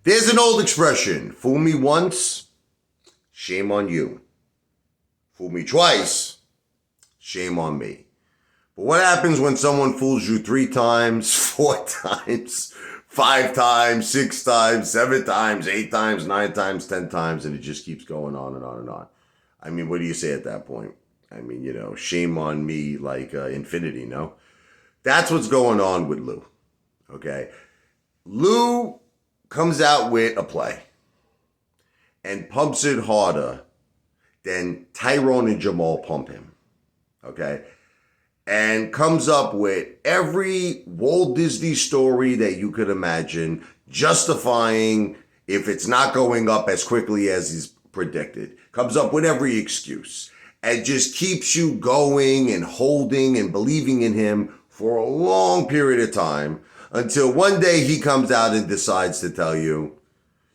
There's an old expression, fool me once, shame on you. Fool me twice, shame on me. But what happens when someone fools you 3 times, 4 times, 5 times, 6 times, 7 times, 8 times, 9 times, 10 times, and it just keeps going on and on and on? I mean, what do you say at that point? I mean, shame on me like infinity, no? That's what's going on with Lou, okay? Lou comes out with a play and pumps it harder than Tyrone and Jamal pump him, okay? And comes up with every Walt Disney story that you could imagine, justifying if it's not going up as quickly as he's predicted. Comes up with every excuse and just keeps you going and holding and believing in him for a long period of time until one day he comes out and decides to tell you,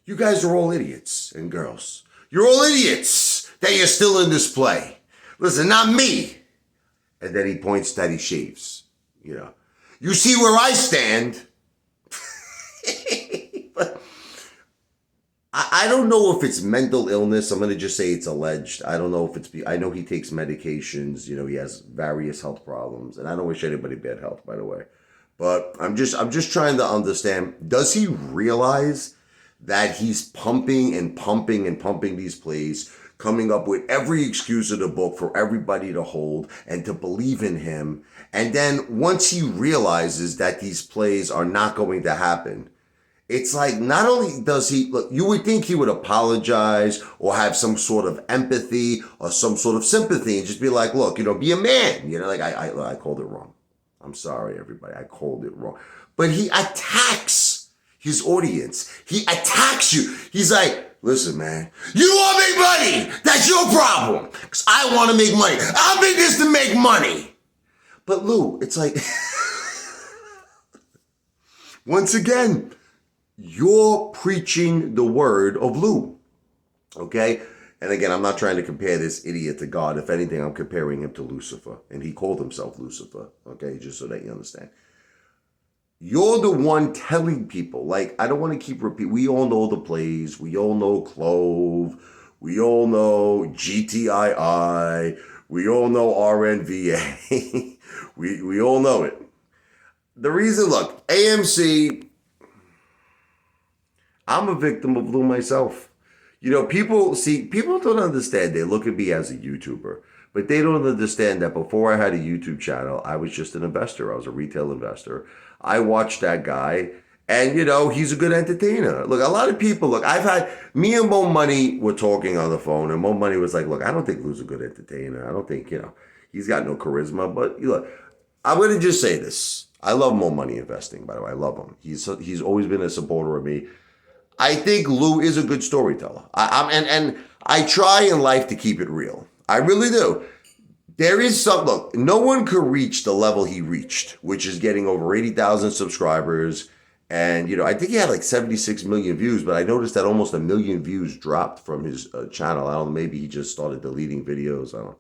you guys are all idiots and girls. You're all idiots that you're still in this play. Listen, not me. And then he points that he shaves, You see where I stand. But I don't know if it's mental illness. I'm going to just say it's alleged. I don't know if I know he takes medications. He has various health problems. And I don't wish anybody bad health, by the way. But I'm just trying to understand, does he realize that he's pumping and pumping and pumping these plays, coming up with every excuse in the book for everybody to hold and to believe in him? And then once he realizes that these plays are not going to happen, it's like, not only does he, look, you would think he would apologize or have some sort of empathy or some sort of sympathy and just be like, look, be a man. I called it wrong. I'm sorry, everybody. I called it wrong. But he attacks his audience. He attacks you. He's like, listen, man, you want to make money. That's your problem. Because I want to make money. I'm in this to make money. But Lou, it's like, once again, you're preaching the word of Lou. Okay? And again, I'm not trying to compare this idiot to God. If anything, I'm comparing him to Lucifer. And he called himself Lucifer. Okay? Just so that you understand. You're the one telling people, I don't want to keep repeating. We all know the plays. We all know Clove. We all know GTII. We all know RNVA. we all know it. The reason, look, AMC, I'm a victim of Lou myself. People don't understand. They look at me as a YouTuber, but they don't understand that before I had a YouTube channel, I was just an investor. I was a retail investor. I watched that guy, and he's a good entertainer. Look, a lot of people, me and Mo Money were talking on the phone, and Mo Money was like, look, I don't think Lou's a good entertainer. I don't think, he's got no charisma. But look, I'm going to just say this. I love Mo Money Investing, by the way. I love him. He's always been a supporter of me. I think Lou is a good storyteller. And I try in life to keep it real. I really do. There is look, no one could reach the level he reached, which is getting over 80,000 subscribers. And, I think he had 76 million views, but I noticed that almost 1 million views dropped from his channel. I don't know, maybe he just started deleting videos. I don't know.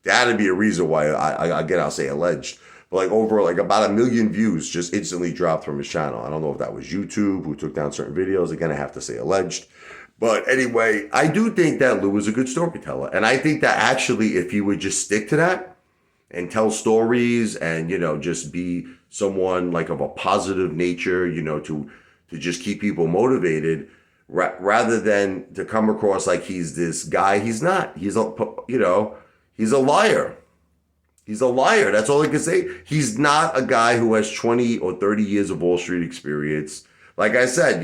There had to be a reason why, I'll say alleged. But over about 1 million views just instantly dropped from his channel. I don't know if that was YouTube who took down certain videos. Again, I have to say alleged. But anyway, I do think that Lou is a good storyteller. And I think that actually if he would just stick to that and tell stories and, just be someone of a positive nature, to just keep people motivated rather than to come across like he's this guy. He's not. He's he's a liar. He's a liar. That's all I can say. He's not a guy who has 20 or 30 years of Wall Street experience. Like I said,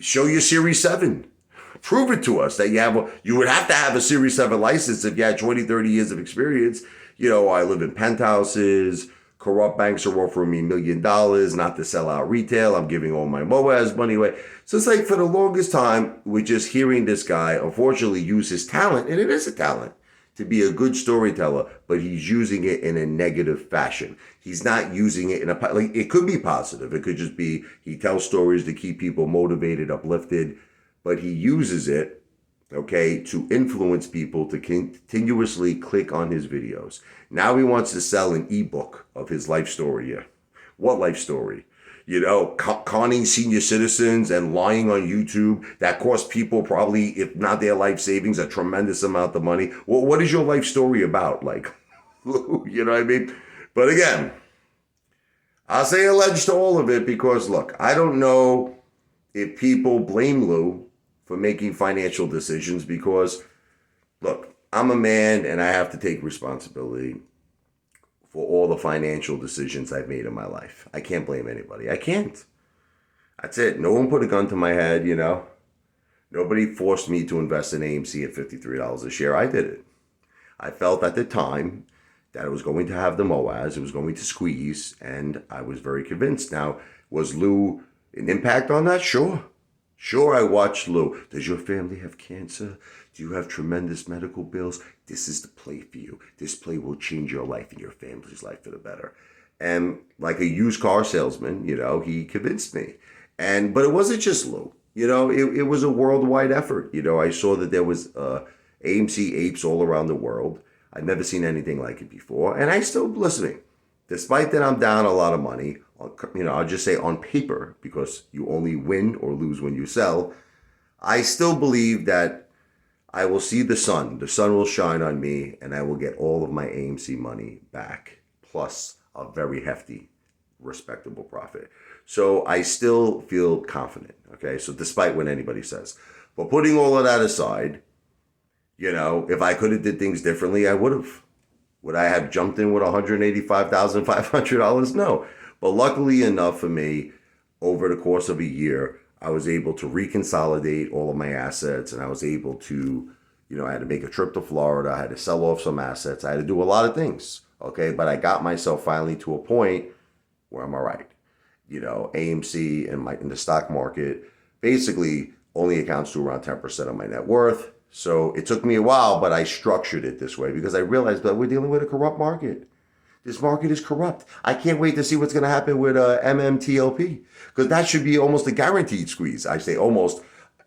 show your Series 7. Prove it to us that you would have to have a Series 7 license if you had 20, 30 years of experience. I live in penthouses. Corrupt banks are offering me $1 million not to sell out retail. I'm giving all my MOAS money away. So it's for the longest time, we're just hearing this guy, unfortunately, use his talent, and it is a talent, to be a good storyteller, but he's using it in a negative fashion. He's not using it in it could be positive. It could just be he tells stories to keep people motivated, uplifted, but he uses it, to influence people to continuously click on his videos. Now he wants to sell an ebook of his life story. Yeah. What life story? conning senior citizens and lying on YouTube that cost people probably, if not their life savings, a tremendous amount of money. Well, what is your life story about? Like, you know what I mean? But again, I'll say alleged to all of it because, look, I don't know if people blame Lou for making financial decisions because, look, I'm a man and I have to take responsibility for all the financial decisions I've made in my life. I can't blame anybody. I can't. That's it. No one put a gun to my head, Nobody forced me to invest in AMC at $53 a share. I did it. I felt at the time that it was going to have the MOAS, it was going to squeeze, and I was very convinced. Now, was Lou an impact on that? Sure. Sure, I watched Lou. Does your family have cancer? Do you have tremendous medical bills? This is the play for you. This play will change your life and your family's life for the better. And like a used car salesman, he convinced me. But it wasn't just Lou. It was a worldwide effort. I saw that there was AMC apes all around the world. I'd never seen anything like it before. And I still listening. Despite that I'm down a lot of money, I'll just say on paper, because you only win or lose when you sell, I still believe that I will see the sun. The sun will shine on me and I will get all of my AMC money back, plus a very hefty, respectable profit. So I still feel confident, okay? So despite what anybody says. But putting all of that aside, if I could have did things differently, I would have. Would I have jumped in with $185,500? No. But luckily enough for me, over the course of a year, I was able to reconsolidate all of my assets, and I was able to, I had to make a trip to Florida. I had to sell off some assets. I had to do a lot of things, okay? But I got myself finally to a point where I'm all right. AMC in the stock market basically only accounts to around 10% of my net worth. So it took me a while, but I structured it this way because I realized that we're dealing with a corrupt market. This market is corrupt. I can't wait to see what's going to happen with MMTLP because that should be almost a guaranteed squeeze. I say almost.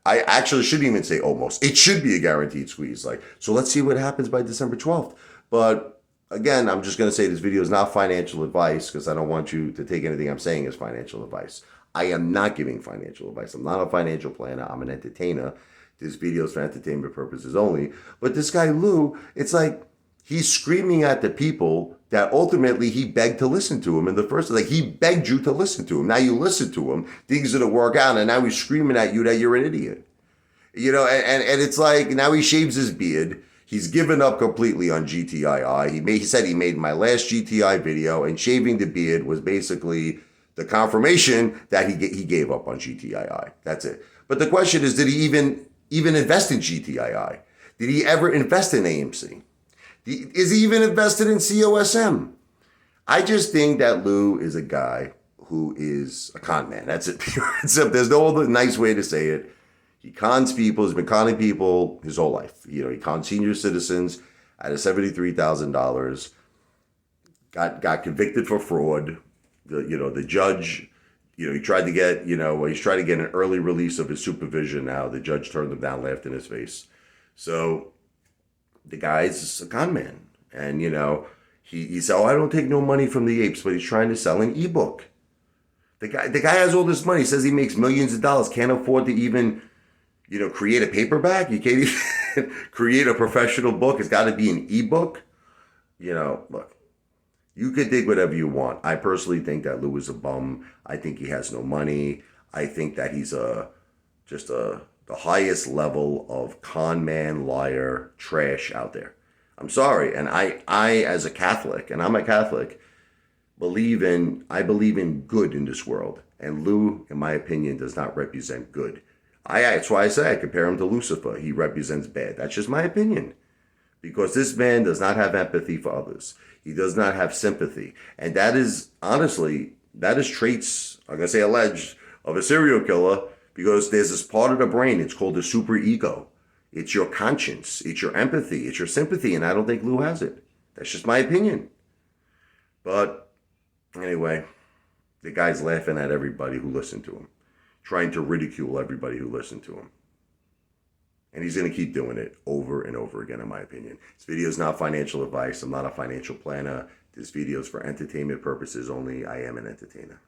I actually shouldn't even say almost. It should be a guaranteed squeeze. So let's see what happens by December 12th. But again, I'm just going to say this video is not financial advice because I don't want you to take anything I'm saying as financial advice. I am not giving financial advice. I'm not a financial planner. I'm an entertainer. This video is for entertainment purposes only. But this guy, Lou, it's like he's screaming at the people that ultimately he begged to listen to him in the first place. Like he begged you to listen to him. Now you listen to him. Things are going to work out. And now he's screaming at you that you're an idiot. And it's like now he shaves his beard. He's given up completely on GTII. He said he made my last GTI video, and shaving the beard was basically the confirmation that he gave up on GTII. That's it. But the question is, did he even invest in GTII? Did he ever invest in AMC? Is he even invested in COSM? I just think that Lou is a guy who is a con man. That's it. There's no other nice way to say it. He cons people. He's been conning people his whole life. He conned senior citizens out of $73,000. Got convicted for fraud. The judge, he tried to get, he's trying to get an early release of his supervision now. The judge turned him down, laughed in his face. So the guy's a con man. And, he said, I don't take no money from the apes, but he's trying to sell an ebook. The guy has all this money. He says he makes millions of dollars, can't afford to even, create a paperback. You can't even create a professional book. It's got to be an ebook. Look. You could think whatever you want. I personally think that Lou is a bum. I think he has no money. I think that he's the highest level of con man, liar, trash out there. I'm sorry. And I as a Catholic, and I'm a Catholic, believe in good in this world. And Lou, in my opinion, does not represent good. That's why I say I compare him to Lucifer. He represents bad. That's just my opinion. Because this man does not have empathy for others. He does not have sympathy. And that is, honestly, traits, I'm going to say alleged, of a serial killer, because there's this part of the brain, it's called the superego. It's your conscience, it's your empathy, it's your sympathy, and I don't think Lou has it. That's just my opinion. But anyway, the guy's laughing at everybody who listened to him, trying to ridicule everybody who listened to him. And he's going to keep doing it over and over again, in my opinion. This video is not financial advice. I'm not a financial planner. This video is for entertainment purposes only. I am an entertainer.